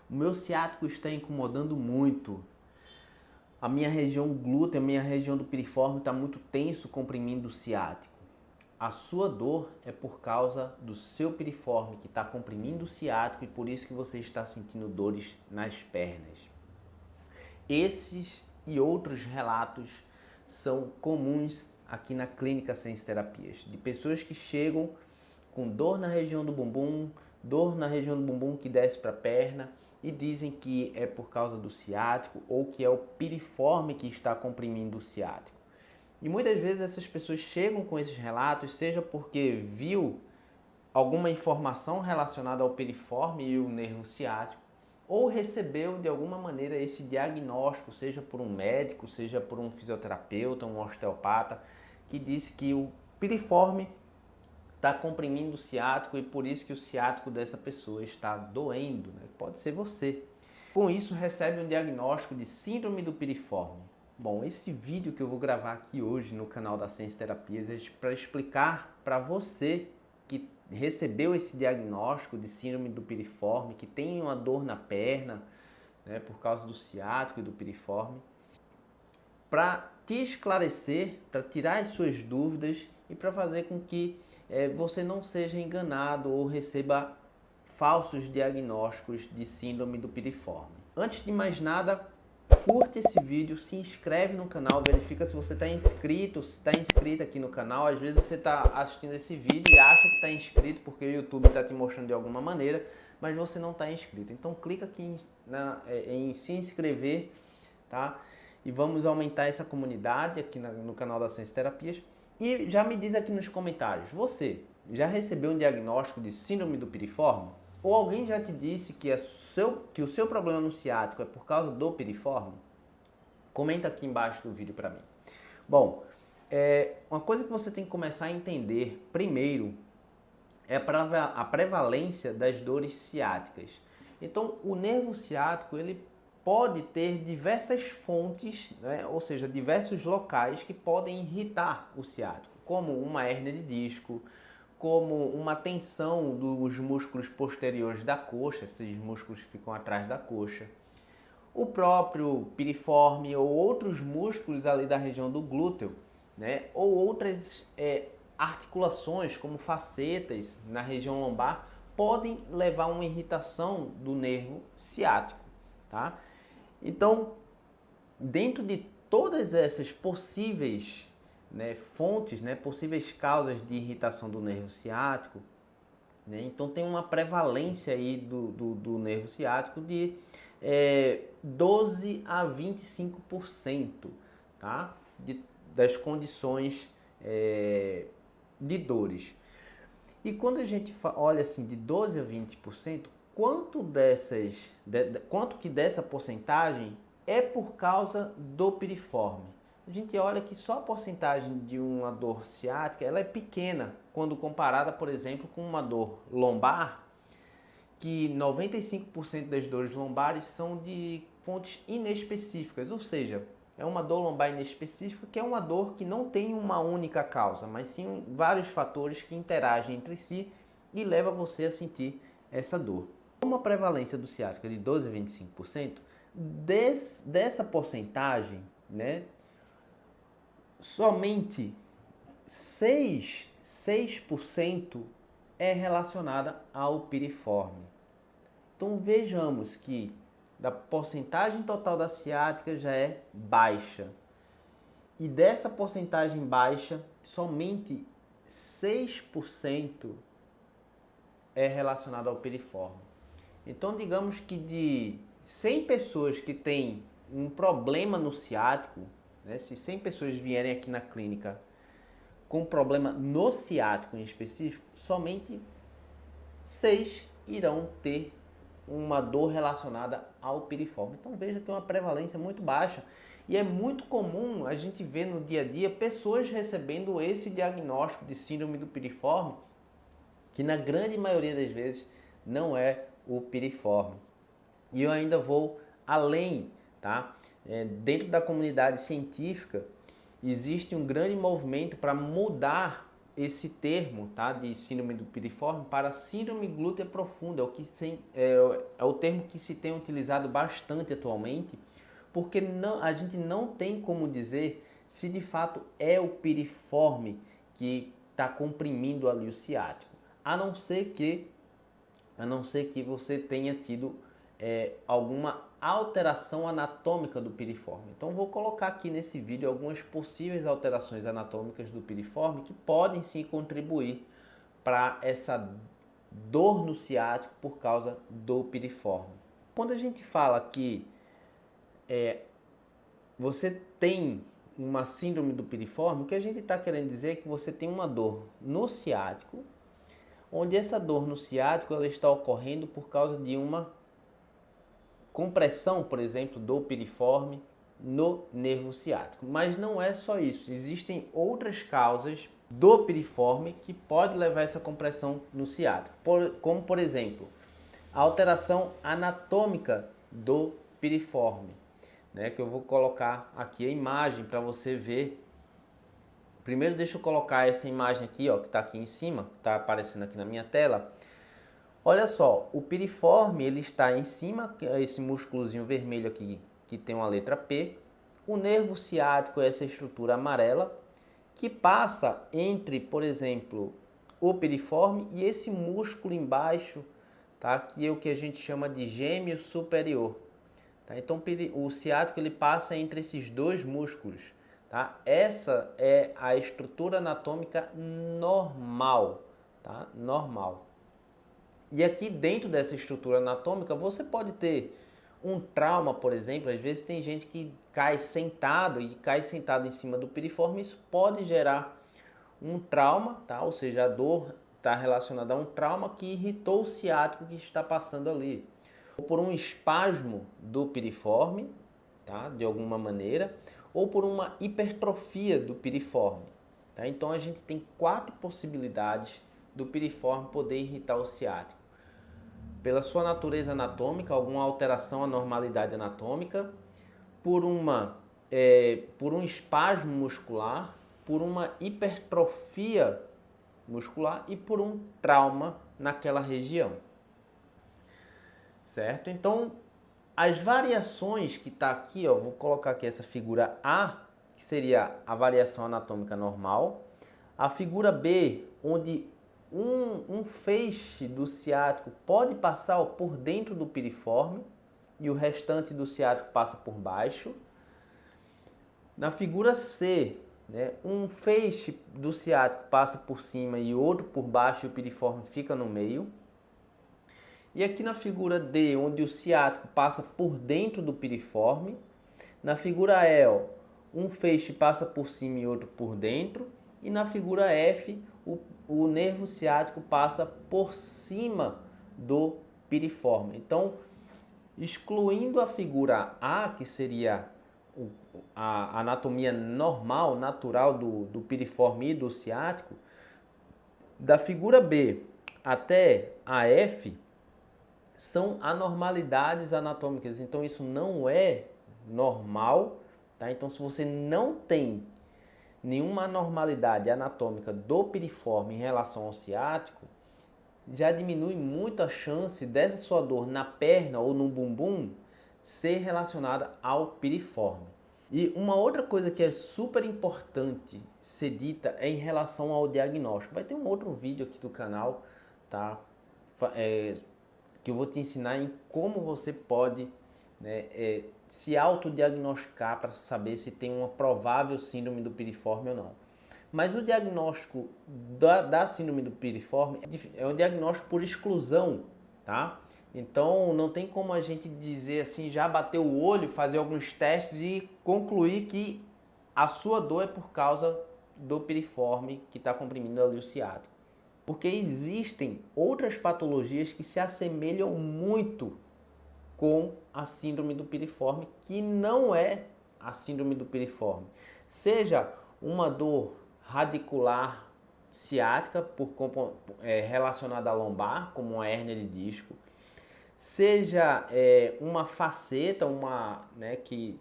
O meu ciático está incomodando muito. A minha região glútea, a minha região do piriforme está muito tenso, comprimindo o ciático. A sua dor é por causa do seu piriforme que está comprimindo o ciático e por isso que você está sentindo dores nas pernas. Esses e outros relatos são comuns aqui na Clínica Ciência Terapias, de pessoas que chegam com dor na região do bumbum, dor na região do bumbum que desce para a perna e dizem que é por causa do ciático ou que é o piriforme que está comprimindo o ciático. E muitas vezes essas pessoas chegam com esses relatos, seja porque viu alguma informação relacionada ao piriforme e o nervo ciático, ou recebeu de alguma maneira esse diagnóstico, seja por um médico, seja por um fisioterapeuta, um osteopata, que disse que o piriforme está comprimindo o ciático e por isso que o ciático dessa pessoa está doendo, né? Pode ser você. Com isso, recebe um diagnóstico de síndrome do piriforme. Bom, esse vídeo que eu vou gravar aqui hoje no canal da Ciência Terapias é para explicar para você que recebeu esse diagnóstico de síndrome do piriforme, que tem uma dor na perna, né, por causa do ciático e do piriforme, para te esclarecer, para tirar as suas dúvidas e para fazer com que você não seja enganado ou receba falsos diagnósticos de síndrome do piriforme. Antes de mais nada, curte esse vídeo, se inscreve no canal, verifica se você está inscrito, se está inscrito aqui no canal. Às vezes você está assistindo esse vídeo e acha que está inscrito porque o YouTube está te mostrando de alguma maneira, mas você não está inscrito. Então clica aqui em se inscrever, tá? E vamos aumentar essa comunidade aqui no canal da Ciência Terapias. E já me diz aqui nos comentários, você já recebeu um diagnóstico de síndrome do piriforme? Ou alguém já te disse que o seu problema no ciático é por causa do piriforme? Comenta aqui embaixo do vídeo para mim. Bom, uma coisa que você tem que começar a entender primeiro é a prevalência das dores ciáticas. Então, o nervo ciático ele pode ter diversas fontes, né? Ou seja, diversos locais que podem irritar o ciático, como uma hérnia de disco, como uma tensão dos músculos posteriores da coxa, esses músculos que ficam atrás da coxa, o próprio piriforme ou outros músculos ali da região do glúteo, né? Ou outras articulações como facetas na região lombar podem levar a uma irritação do nervo ciático, tá? Então, dentro de todas essas possíveis fontes, possíveis causas de irritação do nervo ciático, né? Então tem uma prevalência aí do nervo ciático de 12 a 25%, tá? Das condições de dores. E quando a gente olha assim de 12 a 20%, quanto que dessa porcentagem é por causa do piriforme? A gente olha que só a porcentagem de uma dor ciática ela é pequena quando comparada, por exemplo, com uma dor lombar, que 95% das dores lombares são de fontes inespecíficas, ou seja, é uma dor lombar inespecífica que é uma dor que não tem uma única causa, mas sim vários fatores que interagem entre si e levam você a sentir essa dor. Como a prevalência do ciático é de 12 a 25%, dessa porcentagem, né, somente 6% é relacionada ao piriforme. Então vejamos que da porcentagem total da ciática já é baixa. E dessa porcentagem baixa, somente 6% é relacionado ao piriforme. Então digamos que de 100 pessoas que têm um problema no ciático, né, se 100 pessoas vierem aqui na clínica com problema no ciático em específico, somente 6 irão ter uma dor relacionada ao piriforme. Então veja que é uma prevalência muito baixa e é muito comum a gente ver no dia a dia pessoas recebendo esse diagnóstico de síndrome do piriforme, que na grande maioria das vezes não é o piriforme. E eu ainda vou além, tá? Dentro da comunidade científica existe um grande movimento para mudar esse termo, tá, de síndrome do piriforme para síndrome glútea profunda, é o termo que se tem utilizado bastante atualmente, porque a gente não tem como dizer se de fato é o piriforme que está comprimindo ali o ciático, a não ser que você tenha tido alguma alteração anatômica do piriforme. Então vou colocar aqui nesse vídeo algumas possíveis alterações anatômicas do piriforme que podem sim contribuir para essa dor no ciático por causa do piriforme. Quando a gente fala que você tem uma síndrome do piriforme, o que a gente está querendo dizer é que você tem uma dor no ciático, onde essa dor no ciático ela está ocorrendo por causa de uma compressão, por exemplo, do piriforme no nervo ciático. Mas não é só isso, existem outras causas do piriforme que pode levar essa compressão no ciático, como por exemplo, a alteração anatômica do piriforme, né, que eu vou colocar aqui a imagem para você ver. Primeiro deixa eu colocar essa imagem aqui, ó, que está aqui em cima, está aparecendo aqui na minha tela. Olha só, o piriforme ele está em cima, esse músculozinho vermelho aqui que tem uma letra P. O nervo ciático é essa estrutura amarela que passa entre, por exemplo, o piriforme e esse músculo embaixo, tá? Que é o que a gente chama de gêmeo superior. Tá? Então o ciático ele passa entre esses dois músculos. Tá? Essa é a estrutura anatômica normal. Tá? Normal. E aqui dentro dessa estrutura anatômica você pode ter um trauma, por exemplo. Às vezes tem gente que cai sentado em cima do piriforme. Isso pode gerar um trauma, tá? Ou seja, a dor está relacionada a um trauma que irritou o ciático que está passando ali. Ou por um espasmo do piriforme, tá? De alguma maneira, ou por uma hipertrofia do piriforme. Tá? Então a gente tem 4 possibilidades do piriforme poder irritar o ciático. Pela sua natureza anatômica, alguma alteração, anormalidade anatômica, por um espasmo muscular, por uma hipertrofia muscular e por um trauma naquela região. Certo? Então, as variações que está aqui, ó, vou colocar aqui essa figura A, que seria a variação anatômica normal. A figura B, onde um feixe do ciático pode passar por dentro do piriforme e o restante do ciático passa por baixo. Na figura C, né, um feixe do ciático passa por cima e outro por baixo e o piriforme fica no meio. E aqui na figura D, onde o ciático passa por dentro do piriforme. Na figura E, um feixe passa por cima e outro por dentro. E na figura F, o nervo ciático passa por cima do piriforme. Então, excluindo a figura A, que seria a anatomia normal, natural do piriforme e do ciático, da figura B até a F, são anormalidades anatômicas, então isso não é normal, tá? Então se você não tem nenhuma anormalidade anatômica do piriforme em relação ao ciático, já diminui muito a chance dessa sua dor na perna ou no bumbum ser relacionada ao piriforme. E uma outra coisa que é super importante ser dita é em relação ao diagnóstico. Vai ter um outro vídeo aqui do canal, tá? Que eu vou te ensinar em como você pode, né, se autodiagnosticar para saber se tem uma provável síndrome do piriforme ou não. Mas o diagnóstico da síndrome do piriforme é um diagnóstico por exclusão, tá? Então não tem como a gente dizer assim, já bater o olho, fazer alguns testes e concluir que a sua dor é por causa do piriforme que está comprimindo ali o ciático. Porque existem outras patologias que se assemelham muito com a síndrome do piriforme, que não é a síndrome do piriforme. Seja uma dor radicular ciática relacionada à lombar, como uma hérnia de disco, seja uma faceta, que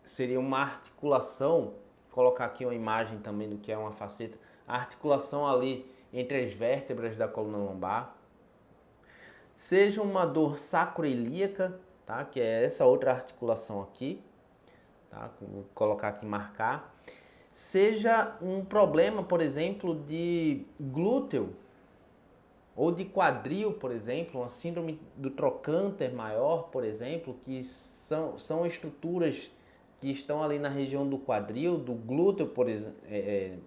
seria uma articulação, vou colocar aqui uma imagem também do que é uma faceta, a articulação ali entre as vértebras da coluna lombar, seja uma dor sacroiliaca, tá? Que é essa outra articulação aqui, tá? Vou colocar aqui marcar, seja um problema, por exemplo, de glúteo ou de quadril, por exemplo, uma síndrome do trocânter maior, por exemplo, que são estruturas que estão ali na região do quadril, do glúteo,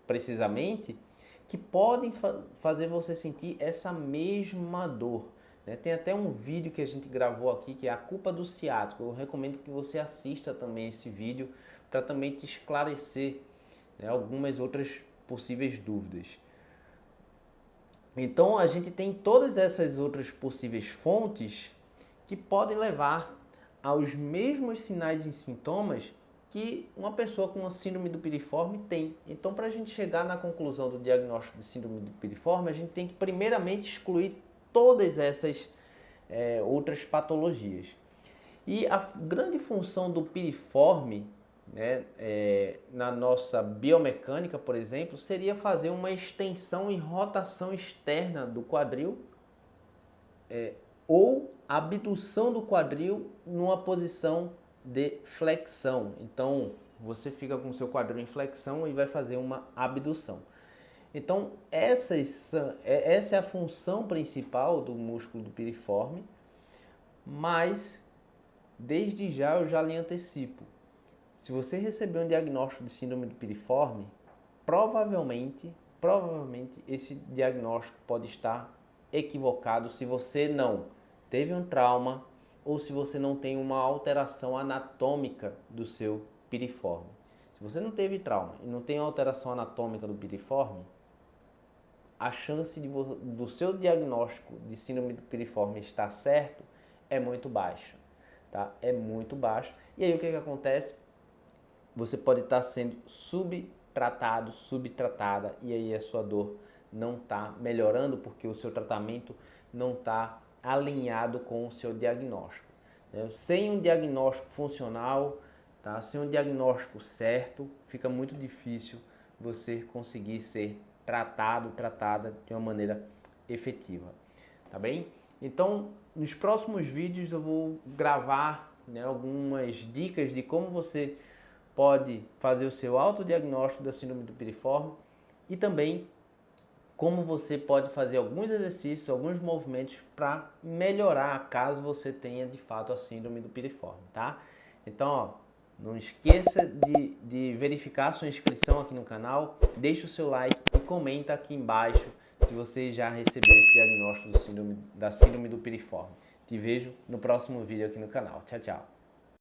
precisamente, que podem fazer você sentir essa mesma dor. Né? Tem até um vídeo que a gente gravou aqui, que é a culpa do ciático. Eu recomendo que você assista também esse vídeo para também te esclarecer, né, algumas outras possíveis dúvidas. Então a gente tem todas essas outras possíveis fontes que podem levar aos mesmos sinais e sintomas que uma pessoa com uma síndrome do piriforme tem. Então, para a gente chegar na conclusão do diagnóstico de síndrome do piriforme, a gente tem que primeiramente excluir todas essas outras patologias. E a grande função do piriforme, né, na nossa biomecânica, por exemplo, seria fazer uma extensão e rotação externa do quadril ou abdução do quadril numa posição de flexão. Então, você fica com o seu quadril em flexão e vai fazer uma abdução. Então, essa é a função principal do músculo do piriforme, mas desde já eu já lhe antecipo. Se você receber um diagnóstico de síndrome do piriforme, provavelmente esse diagnóstico pode estar equivocado se você não teve um trauma ou se você não tem uma alteração anatômica do seu piriforme. Se você não teve trauma e não tem alteração anatômica do piriforme, a chance do seu diagnóstico de síndrome do piriforme estar certo é muito baixa, tá? É muito baixo. E aí o que acontece? Você pode estar sendo subtratado, subtratada, e aí a sua dor não está melhorando porque o seu tratamento não está alinhado com o seu diagnóstico. Sem um diagnóstico funcional, tá? Sem um diagnóstico certo, fica muito difícil você conseguir ser tratada de uma maneira efetiva, tá bem? Então, nos próximos vídeos eu vou gravar, né, algumas dicas de como você pode fazer o seu autodiagnóstico da síndrome do piriforme e também como você pode fazer alguns exercícios, alguns movimentos para melhorar caso você tenha de fato a síndrome do piriforme, tá? Então, ó, não esqueça de verificar sua inscrição aqui no canal, deixa o seu like e comenta aqui embaixo se você já recebeu esse diagnóstico da síndrome do piriforme. Te vejo no próximo vídeo aqui no canal. Tchau, tchau.